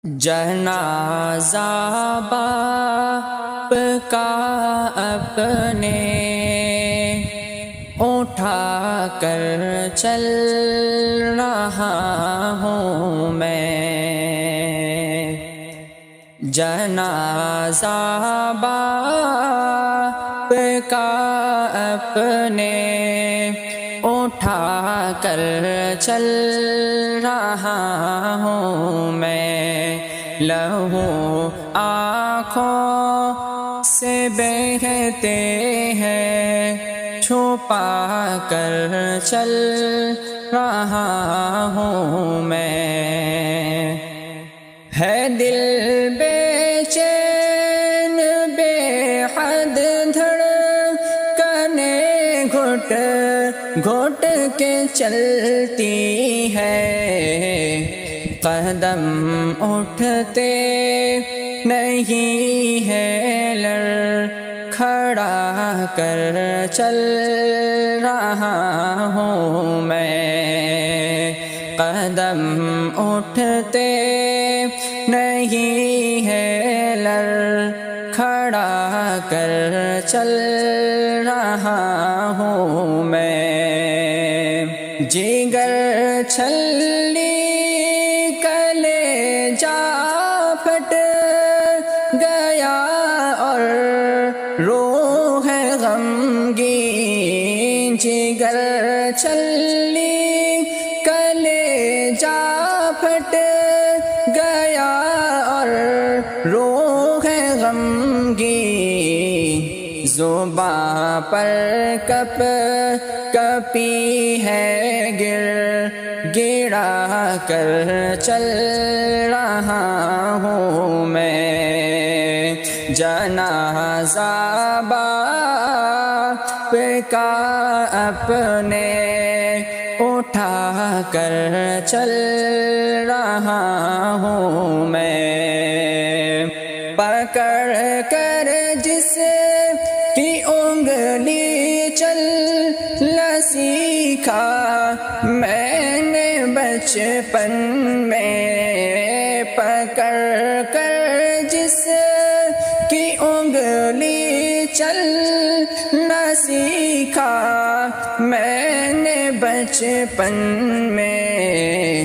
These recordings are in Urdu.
جنازہ باپ کا اپنے اٹھا کر چل رہا ہوں میں، جنازہ باپ کا اپنے اٹھا کر چل رہا ہوں میں، لہو آنکھوں سے بہتے ہیں چھپا کر چل رہا ہوں میں، ہے دل بے چین بے حد دھڑکنیں گھٹ گھٹ کے چلتی ہے، قدم اٹھتے نہیں ہے لڑکھڑا کر چل رہا ہوں میں، قدم اٹھتے نہیں ہے لڑکھڑا کر چل رہا ہوں میں، جگر چھلی کلیجہ پھٹ گیا اور روح غمگین، جگر چھلی کلیجہ پھٹ گیا اور روح غمگین، زباں پر کپ کپی ہے گر گڑا کر چل رہا ہوں میں، جنازہ باپ کا اپنے اٹھا کر چل رہا ہوں میں، پکڑ کر جس کی انگلی چلنا سیکھا میں نے بچپن میں، پکڑ کر جس کی انگلی چلنا سیکھا میں نے بچپن میں،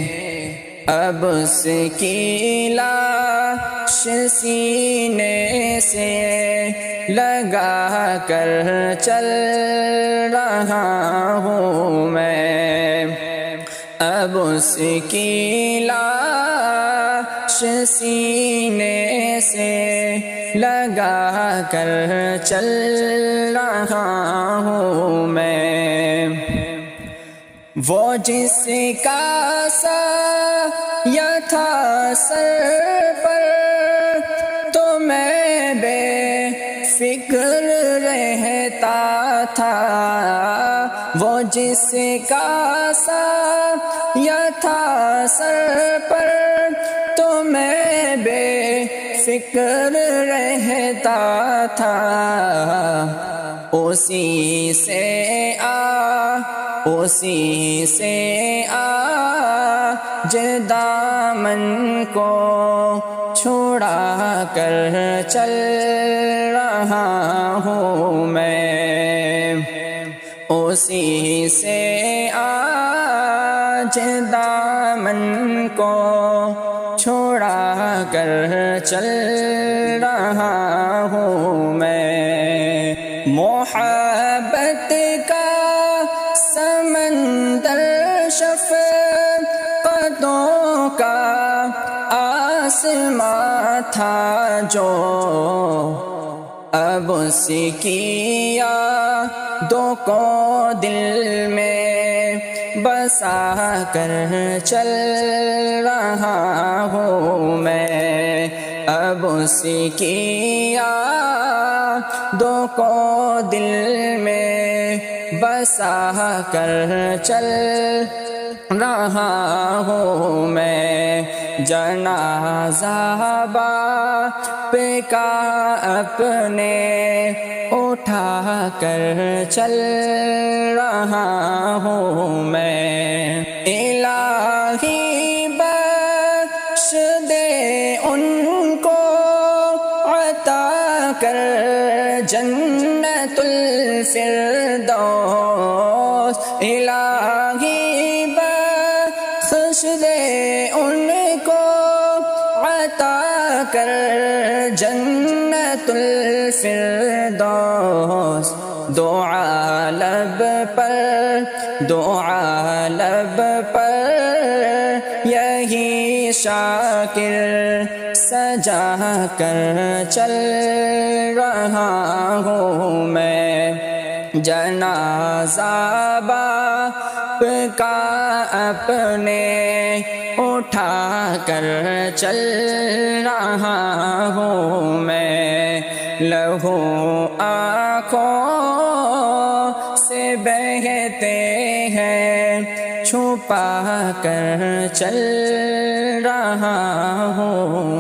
اب اس کی لاش سینے سے لگا کر چل رہا ہوں میں، اب اس کی لاش سینے سے لگا کر چل رہا ہوں میں، وہ جس کا سایہ تھا سر پر تو میں بے فکر رہتا تھا، وہ جس کا سایہ تھا سر پر تو میں بے فکر رہتا تھا، اسی سے آج دامن کو چھڑا کر چل رہا ہوں میں، اسی سے آج دامن کو چھڑا کر چل رہا ہوں میں، محبت کا سمندر شفقتوں کا آسماں تھا جو، اب اس کی یادوں کو دل میں بسا کر چل رہا ہوں میں، اب اس کی یادوں کو دل میں بسا کر چل رہا ہوں میں، جنازہ باپ کا اپنے اٹھا کر چل رہا ہوں میں، الہی بخش دے الفردوس الہی بخش دے ان کو عطا کر جنت الفردوس دعا لب پر یہی شاکر سجا کر چل رہا ہوں میں جنازہ باپ کا اپنے اٹھا کر چل رہا ہوں میں لہو آنکھوں سے بہتے ہیں چھپا کر چل رہا ہوں